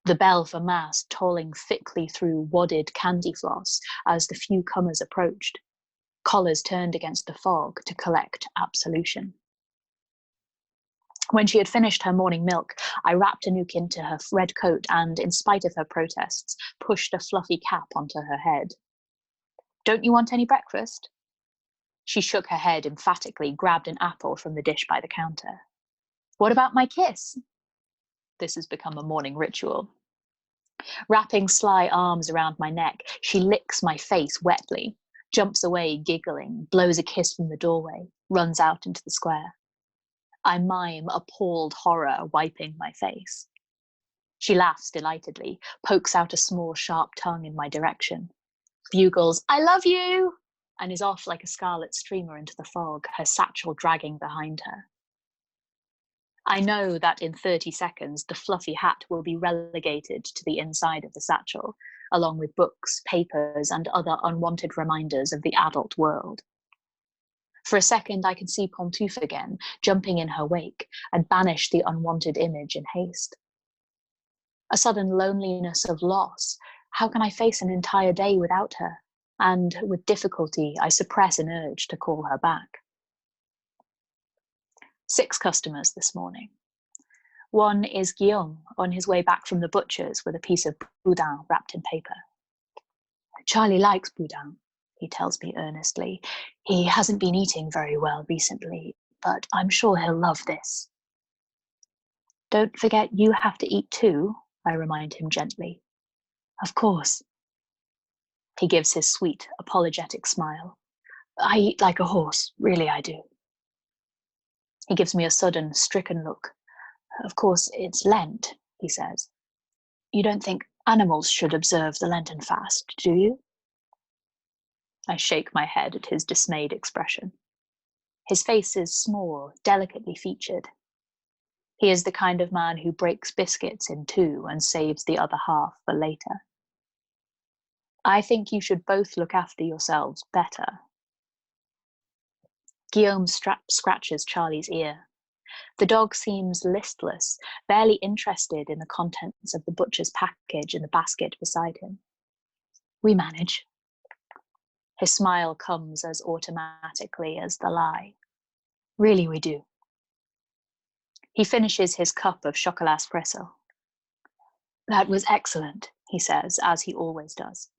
The bell for mass tolling thickly through wadded candy floss as the few comers approached. Collars turned against the fog to collect absolution. When she had finished her morning milk, I wrapped Anouk into her red coat and, in spite of her protests, pushed a fluffy cap onto her head. "Don't you want any breakfast?" She shook her head emphatically, grabbed an apple from the dish by the counter. "What about my kiss?" This has become a morning ritual. Wrapping sly arms around my neck, she licks my face wetly, jumps away giggling, blows a kiss from the doorway, runs out into the square. I mime appalled horror, wiping my face. She laughs delightedly, pokes out a small, sharp tongue in my direction, bugles, "I love you," and is off like a scarlet streamer into the fog, her satchel dragging behind her. I know that in 30 seconds, the fluffy hat will be relegated to the inside of the satchel, along with books, papers, and other unwanted reminders of the adult world. For a second, I can see Pantoufle again, jumping in her wake, and banish the unwanted image in haste. A sudden loneliness of loss. How can I face an entire day without her? And with difficulty, I suppress an urge to call her back. 6 customers this morning. One is Guillaume, on his way back from the butcher's with a piece of boudin wrapped in paper. "Charlie likes boudin," he tells me earnestly. "He hasn't been eating very well recently, but I'm sure he'll love this." "Don't forget you have to eat too," I remind him gently. "Of course." He gives his sweet, apologetic smile. "I eat like a horse, really I do." He gives me a sudden, stricken look. "Of course, it's Lent," he says. "You don't think animals should observe the Lenten fast, do you?" I shake my head at his dismayed expression. His face is small, delicately featured. He is the kind of man who breaks biscuits in two and saves the other half for later. I think you should both look after yourselves better. Guillaume scratches Charlie's ear. The dog seems listless, barely interested in the contents of the butcher's package in the basket beside him. We manage. His smile comes as automatically as the lie. Really, we do. He finishes his cup of chocolat espresso. That was excellent, he says, as he always does.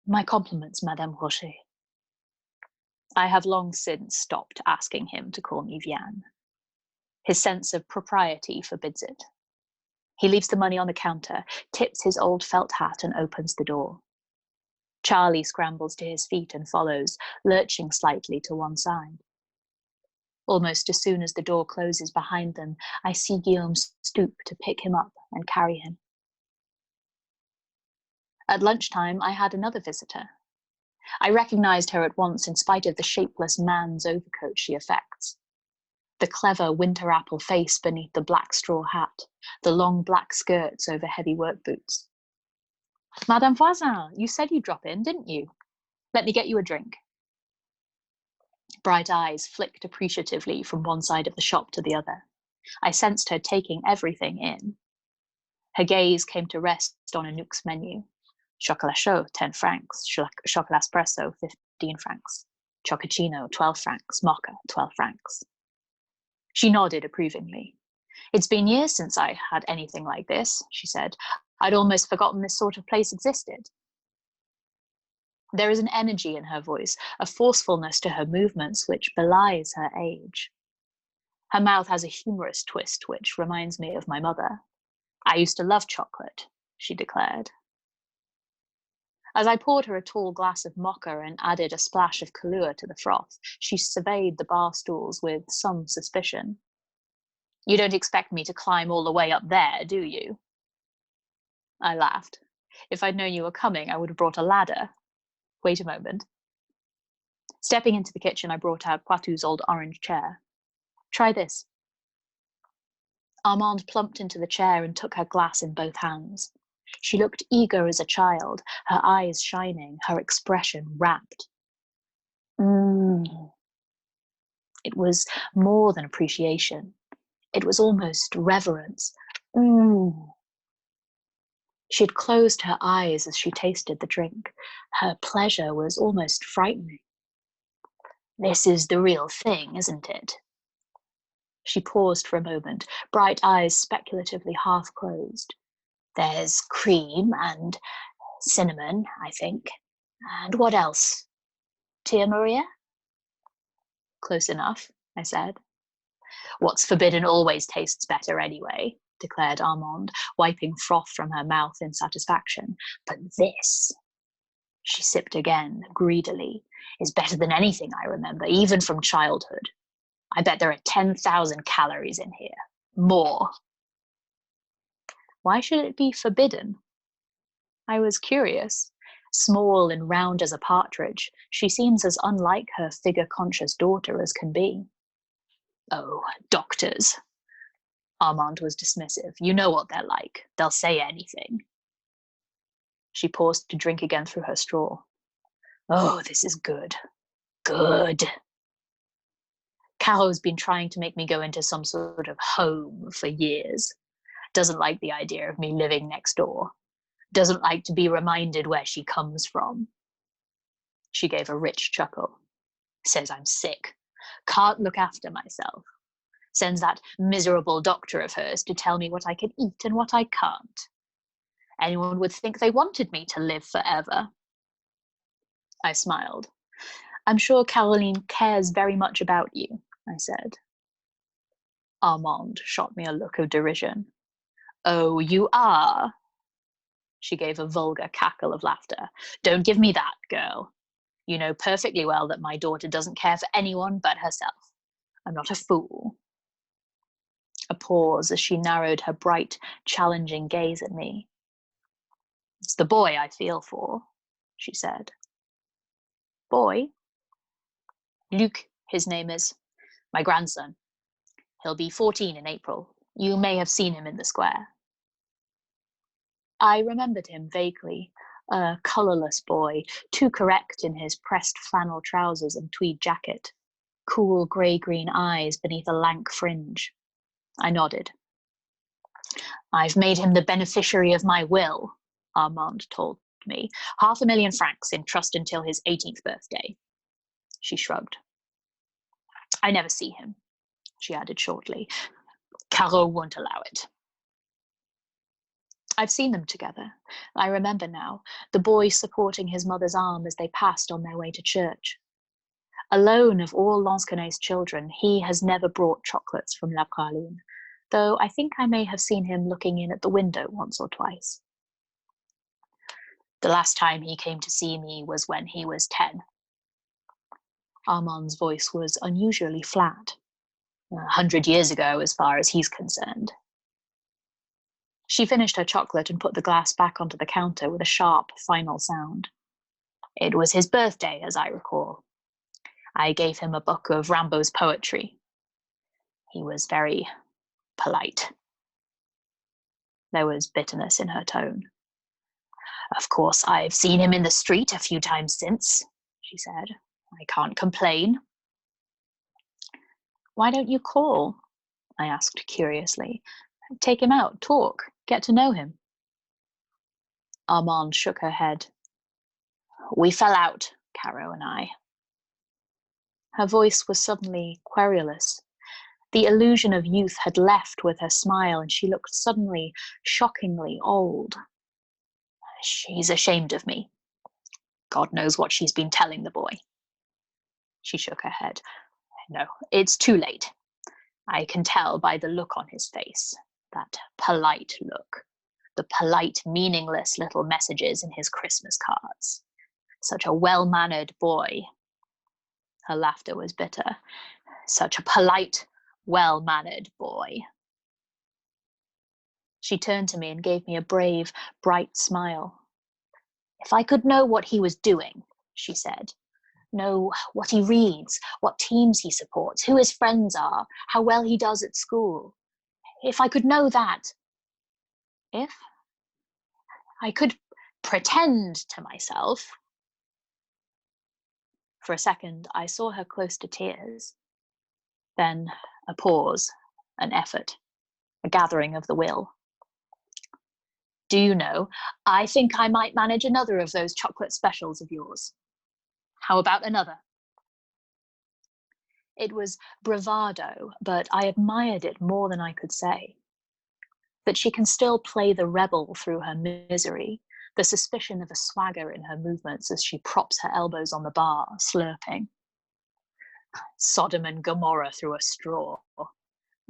My compliments, Madame Rocher. I have long since stopped asking him to call me Vianne. His sense of propriety forbids it. He leaves the money on the counter, tips his old felt hat and opens the door. Charlie scrambles to his feet and follows, lurching slightly to one side. Almost as soon as the door closes behind them, I see Guillaume stoop to pick him up and carry him. At lunchtime, I had another visitor. I recognized her at once in spite of the shapeless man's overcoat she affects. The clever winter apple face beneath the black straw hat, the long black skirts over heavy work boots. Madame Voisin, you said you'd drop in, didn't you? Let me get you a drink. Bright eyes flicked appreciatively from one side of the shop to the other. I sensed her taking everything in. Her gaze came to rest on Anouk's menu. Chocolat chaud, 10 francs. Chocolat espresso, 15 francs. Chococino, 12 francs. Mocha, 12 francs. She nodded approvingly. It's been years since I had anything like this, she said. I'd almost forgotten this sort of place existed. There is an energy in her voice, a forcefulness to her movements which belies her age. Her mouth has a humorous twist which reminds me of my mother. I used to love chocolate, she declared. As I poured her a tall glass of mocha and added a splash of Kahlua to the froth, she surveyed the bar stools with some suspicion. You don't expect me to climb all the way up there, do you? I laughed. If I'd known you were coming, I would have brought a ladder. Wait a moment. Stepping into the kitchen, I brought out Poitou's old orange chair. Try this. Armande plumped into the chair and took her glass in both hands. She looked eager as a child, her eyes shining, her expression rapt. It was more than appreciation. It was almost reverence. She had closed her eyes as she tasted the drink. Her pleasure was almost frightening. This is the real thing, isn't it? She paused for a moment, bright eyes speculatively half closed. There's cream and cinnamon, I think. And what else? Tia Maria? Close enough, I said. What's forbidden always tastes better anyway, declared Armande, wiping froth from her mouth in satisfaction. But this, she sipped again, greedily, is better than anything I remember, even from childhood. I bet there are 10,000 calories in here. More. Why should it be forbidden? I was curious. Small and round as a partridge, she seems as unlike her figure-conscious daughter as can be. Oh, doctors. Armande was dismissive. You know what they're like. They'll say anything. She paused to drink again through her straw. Oh, this is good. Good. Caro's been trying to make me go into some sort of home for years. Doesn't like the idea of me living next door. Doesn't like to be reminded where she comes from. She gave a rich chuckle. Says I'm sick. Can't look after myself. Sends that miserable doctor of hers to tell me what I can eat and what I can't. Anyone would think they wanted me to live forever. I smiled. I'm sure Caroline cares very much about you, I said. Armande shot me a look of derision. Oh, you are? She gave a vulgar cackle of laughter. Don't give me that, girl. You know perfectly well that my daughter doesn't care for anyone but herself. I'm not a fool. A pause as she narrowed her bright, challenging gaze at me. It's the boy I feel for, she said. Boy? Luc, his name is. My grandson. He'll be 14 in April. You may have seen him in the square. I remembered him vaguely, a colourless boy, too correct in his pressed flannel trousers and tweed jacket, cool grey-green eyes beneath a lank fringe. I nodded. I've made him the beneficiary of my will, Armand told me. 500,000 francs in trust until his 18th birthday. She shrugged. I never see him, she added shortly. Caro won't allow it. I've seen them together. I remember now, the boy supporting his mother's arm as they passed on their way to church. Alone of all Lansquenet's children, he has never brought chocolates from La Praline, though I think I may have seen him looking in at the window once or twice. The last time he came to see me was when he was 10. Armand's voice was unusually flat. 100 years ago, as far as he's concerned. She finished her chocolate and put the glass back onto the counter with a sharp, final sound. It was his birthday, as I recall. I gave him a book of Rimbaud's poetry. He was very polite. There was bitterness in her tone. Of course, I've seen him in the street a few times since, she said. I can't complain. Why don't you call? I asked curiously. Take him out, talk, get to know him. Armand shook her head. We fell out, Caro and I. Her voice was suddenly querulous. The illusion of youth had left with her smile, and she looked suddenly, shockingly old. She's ashamed of me. God knows what she's been telling the boy. She shook her head. No, it's too late. I can tell by the look on his face, that polite look, the polite, meaningless little messages in his Christmas cards. Such a well-mannered boy. Her laughter was bitter. Such a polite, well-mannered boy. She turned to me and gave me a brave, bright smile. If I could know what he was doing, she said, know what he reads, what teams he supports, who his friends are, how well he does at school. If I could know that, if I could pretend to myself. For a second, I saw her close to tears. Then a pause, an effort, a gathering of the will. Do you know, I think I might manage another of those chocolate specials of yours. How about another? It was bravado, but I admired it more than I could say. That she can still play the rebel through her misery, the suspicion of a swagger in her movements as she props her elbows on the bar, slurping. Sodom and Gomorrah through a straw.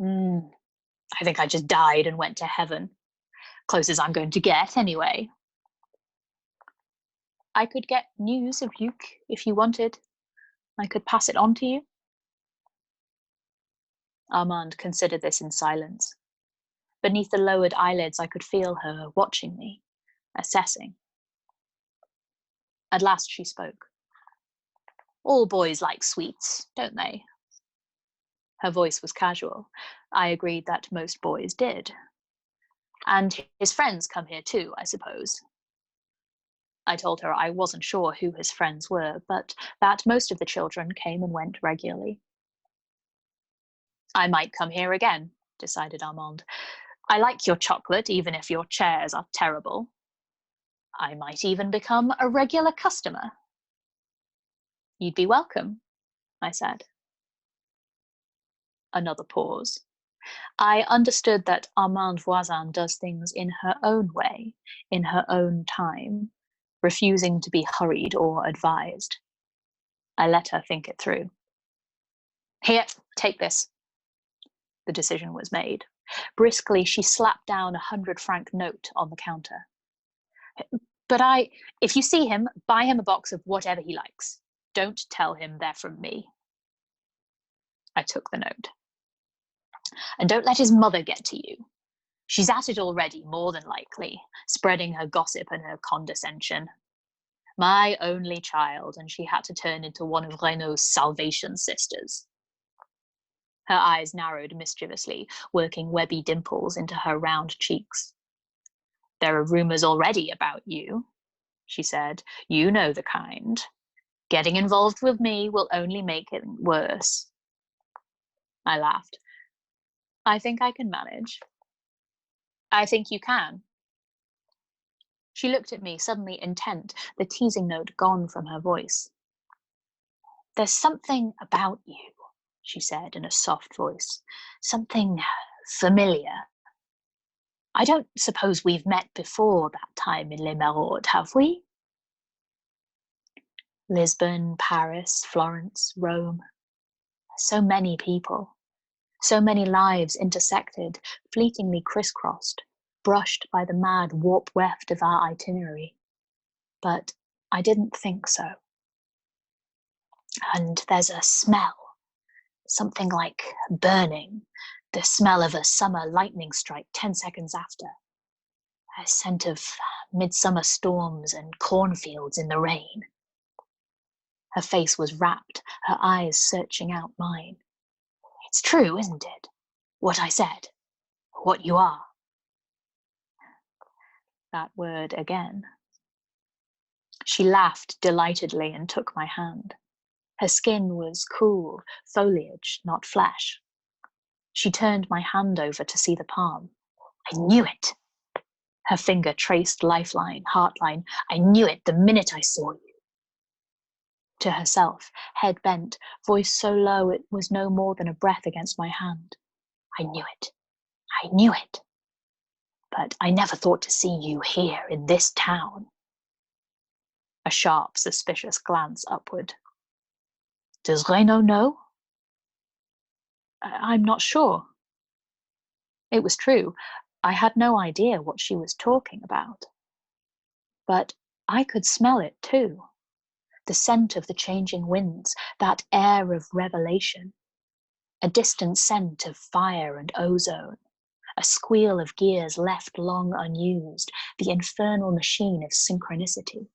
I think I just died and went to heaven. Close as I'm going to get, anyway. I could get news of Luc if you wanted. I could pass it on to you. Armand considered this in silence. Beneath the lowered eyelids, I could feel her watching me, assessing. At last she spoke. All boys like sweets, don't they? Her voice was casual. I agreed that most boys did. And his friends come here too, I suppose. I told her I wasn't sure who his friends were, but that most of the children came and went regularly. I might come here again, decided Armand. I like your chocolate, even if your chairs are terrible. I might even become a regular customer. You'd be welcome, I said. Another pause. I understood that Armande Voisin does things in her own way, in her own time, refusing to be hurried or advised. I let her think it through. Here, take this. The decision was made. Briskly, she slapped down a 100-franc note on the counter. But if you see him, buy him a box of whatever he likes. Don't tell him they're from me. I took the note. And don't let his mother get to you. She's at it already, more than likely, spreading her gossip and her condescension. My only child, and she had to turn into one of Renault's Salvation Sisters. Her eyes narrowed mischievously, working webby dimples into her round cheeks. There are rumors already about you, she said. You know the kind. Getting involved with me will only make it worse. I laughed. I think I can manage. I think you can. She looked at me, suddenly intent, the teasing note gone from her voice. There's something about you, she said in a soft voice. Something familiar. I don't suppose we've met before that time in Les Maraudes, have we? Lisbon, Paris, Florence, Rome. So many people. So many lives intersected, fleetingly crisscrossed, brushed by the mad warp weft of our itinerary. But I didn't think so. And there's a smell, something like burning, the smell of a summer lightning strike 10 seconds after. A scent of midsummer storms and cornfields in the rain. Her face was rapt, her eyes searching out mine. It's true, isn't it? What I said. What you are. That word again. She laughed delightedly and took my hand. Her skin was cool, foliage, not flesh. She turned my hand over to see the palm. I knew it. Her finger traced lifeline, heartline. I knew it the minute I saw you. To herself, head bent, voice so low it was no more than a breath against my hand. I knew it. I knew it. But I never thought to see you here in this town. A sharp, suspicious glance upward. Does Renaud know? I'm not sure. It was true. I had no idea what she was talking about. But I could smell it too. The scent of the changing winds, that air of revelation. A distant scent of fire and ozone. A squeal of gears left long unused, the infernal machine of synchronicity.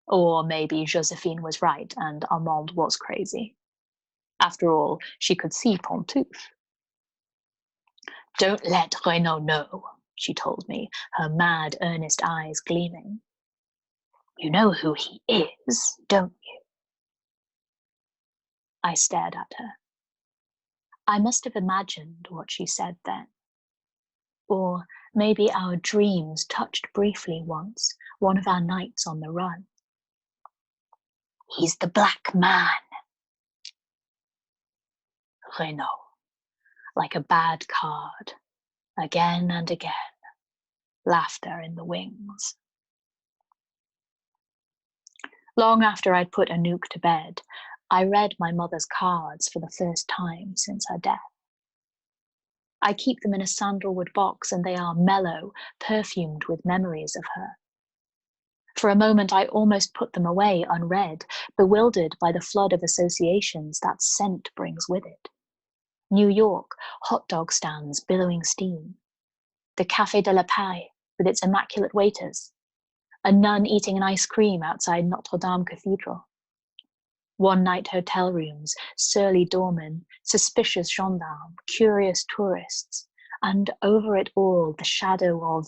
Or maybe Josephine was right and Armand was crazy. After all, she could see Pantouf. Don't let Renaud know, she told me, her mad, earnest eyes gleaming. You know who he is, don't you? I stared at her. I must have imagined what she said then. Or maybe our dreams touched briefly once, one of our nights on the run. He's the black man. Renaud, like a bad card, again and again, laughter in the wings. Long after I'd put Anouk to bed, I read my mother's cards for the first time since her death. I keep them in a sandalwood box and they are mellow, perfumed with memories of her. For a moment, I almost put them away unread, bewildered by the flood of associations that scent brings with it. New York, hot dog stands billowing steam. The Café de la Paix with its immaculate waiters. A nun eating an ice cream outside Notre Dame Cathedral. One-night hotel rooms, surly doormen, suspicious gendarmes, curious tourists, and over it all the shadow of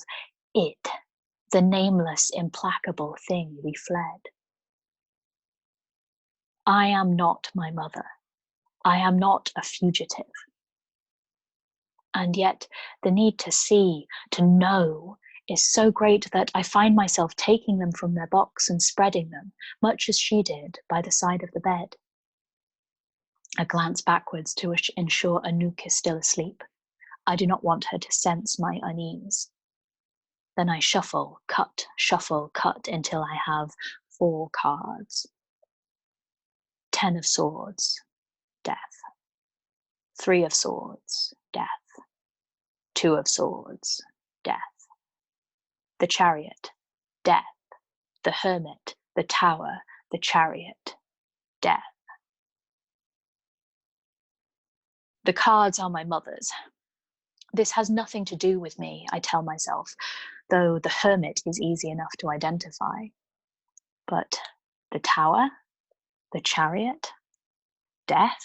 it, the nameless, implacable thing we fled. I am not my mother. I am not a fugitive. And yet the need to see, to know, is so great that I find myself taking them from their box and spreading them, much as she did, by the side of the bed. A glance backwards to ensure Anouk is still asleep. I do not want her to sense my unease. Then I shuffle, cut, until I have 4 cards. 10 of swords, death. 3 of swords, death. 2 of swords, death. The chariot, death. The hermit, the tower, the chariot, death. The cards are my mother's. This has nothing to do with me, I tell myself, though the hermit is easy enough to identify. But the tower, the chariot, death.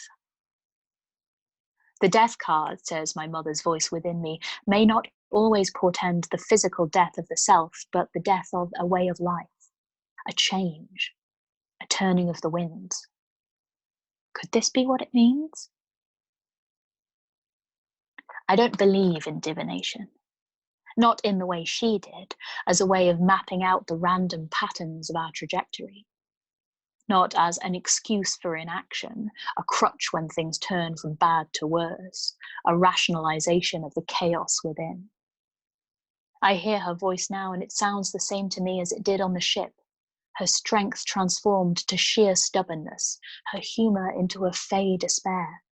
The death card, says my mother's voice within me, may not always portend the physical death of the self, but the death of a way of life, a change, a turning of the winds. Could this be what it means? I don't believe in divination. Not in the way she did, as a way of mapping out the random patterns of our trajectory. Not as an excuse for inaction, a crutch when things turn from bad to worse, a rationalization of the chaos within. I hear her voice now, and it sounds the same to me as it did on the ship, her strength transformed to sheer stubbornness, her humor into a fey despair.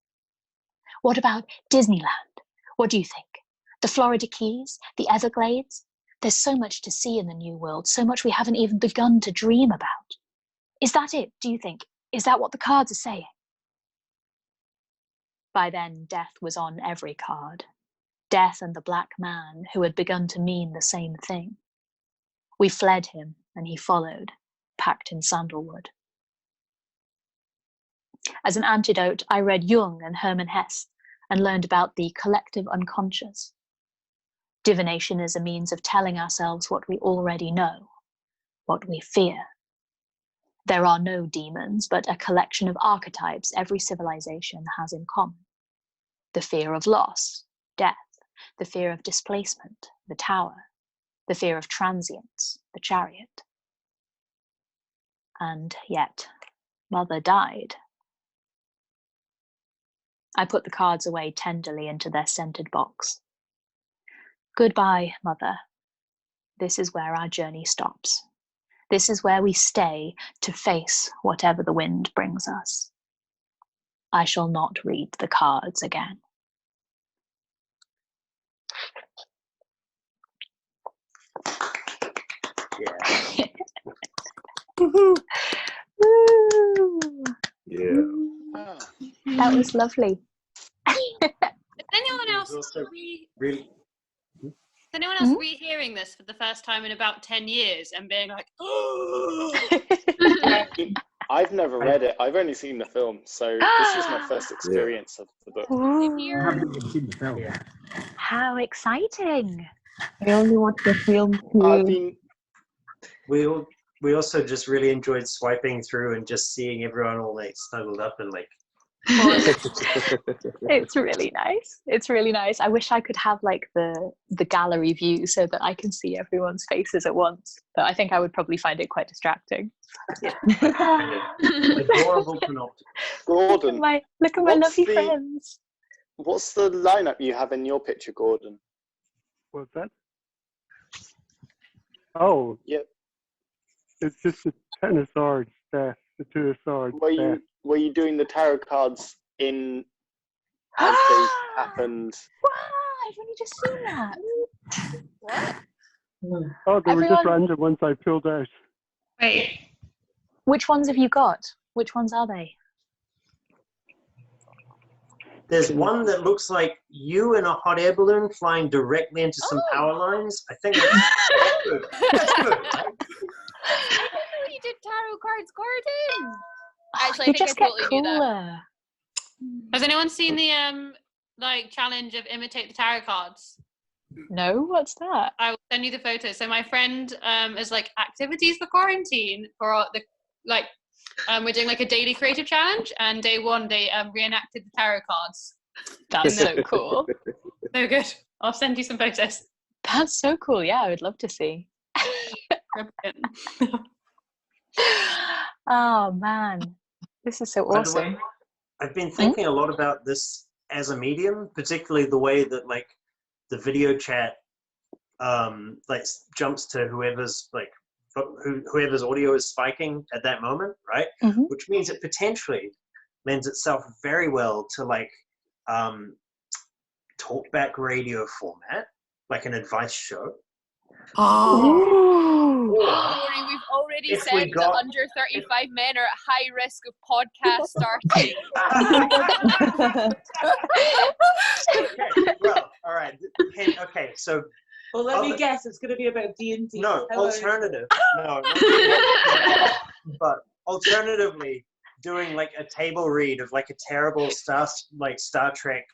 What about Disneyland? What do you think? The Florida Keys? The Everglades? There's so much to see in the New World, so much we haven't even begun to dream about. Is that it, do you think? Is that what the cards are saying? By then, death was on every card. Death and the black man, who had begun to mean the same thing. We fled him, and he followed, packed in sandalwood. As an antidote, I read Jung and Hermann Hesse, and learned about the collective unconscious. Divination is a means of telling ourselves what we already know, what we fear. There are no demons, but a collection of archetypes every civilization has in common. The fear of loss, death, the fear of displacement, the tower, the fear of transience, the chariot. And yet, Mother died. I put the cards away tenderly into their scented box. Goodbye, Mother. This is where our journey stops. This is where we stay to face whatever the wind brings us. I shall not read the cards again. Yeah. Woo. Yeah. That was lovely. Is anyone else rehearing this for the first time in about 10 years and being like, oh? I've never read it. I've only seen the film, so this is my first experience of the book. I haven't even seen the film. How exciting! I only watched the film I've too. been We also just really enjoyed swiping through and just seeing everyone all like snuggled up and like. It's really nice. It's really nice. I wish I could have like the gallery view so that I can see everyone's faces at once. But I think I would probably find it quite distracting. Adorable panopticon. Gordon. Look at my what's lovely the- friends. What's the lineup you have in your picture, Gordon? What's that? Oh. Yep. It's just the Ten of Swords there, the Two of Swords there. Were you doing the tarot cards in as they happened? Wow, I've only just seen that. What? Oh, they were just Everyone- random ones I pulled out. Wait. Which ones have you got? Which ones are they? There's one that looks like you in a hot air balloon flying directly into some power lines. I think that's good. That's good, right? I didn't know you did tarot cards, Gordon. Actually, I You think just I get totally knew that. cooler. Has anyone seen the like challenge of imitate the tarot cards? No, what's that? I will send you the photos. So my friend is like activities for quarantine for the like we're doing like a daily creative challenge, and day one they reenacted the tarot cards. That's so cool. So good. I'll send you some photos. That's so cool. Yeah, I would love to see. Oh man, this is so By the awesome. way, I've been thinking a lot about this as a medium, particularly the way that like the video chat like jumps to whoever's audio is spiking at that moment, right? Mhm. Which means it potentially lends itself very well to like talkback radio format, like an advice show. Ooh. Rory, we've already If said we that got- under 35 men are at high risk of podcast starting. Okay, well, all right. Okay, so Well, let me guess. It's going to be about D&D. No, Hello. alternative. No, but alternatively, doing like a table read of like a terrible Star Trek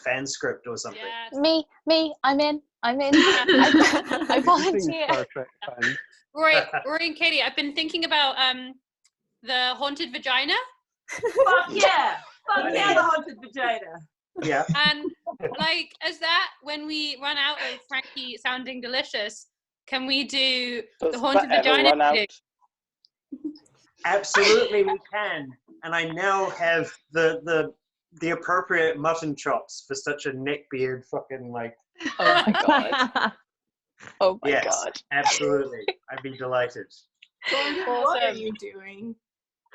fan script or something. Yes. Me, I'm in. I volunteer. Star Trek fan. Rory and Katie, I've been thinking about the haunted vagina. Fuck yeah! Fuck yeah, the haunted vagina. Yeah. And like, as that, when we run out of Frankie sounding delicious, can we do Does the haunted that ever vagina? run out? Absolutely, we can. And I now have the appropriate mutton chops for such a neckbeard fucking like. Oh my god. Oh my Yes, god. absolutely. I'd be delighted. Gordon, what are you doing?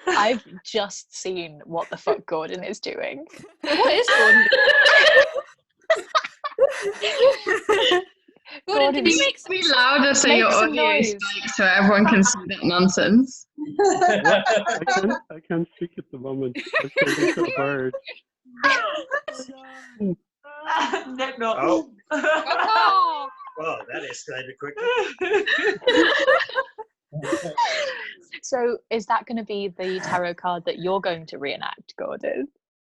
I've just seen what the fuck Gordon is doing. What is Gordon doing? Gordon, can you make Be louder so Make your some audio noise. spikes so everyone can see that nonsense. I can't speak at the moment. I've turned into a bird. No. Oh. Oh, Well, that escalated quickly. So is that going to be the tarot card that you're going to reenact, Gordon?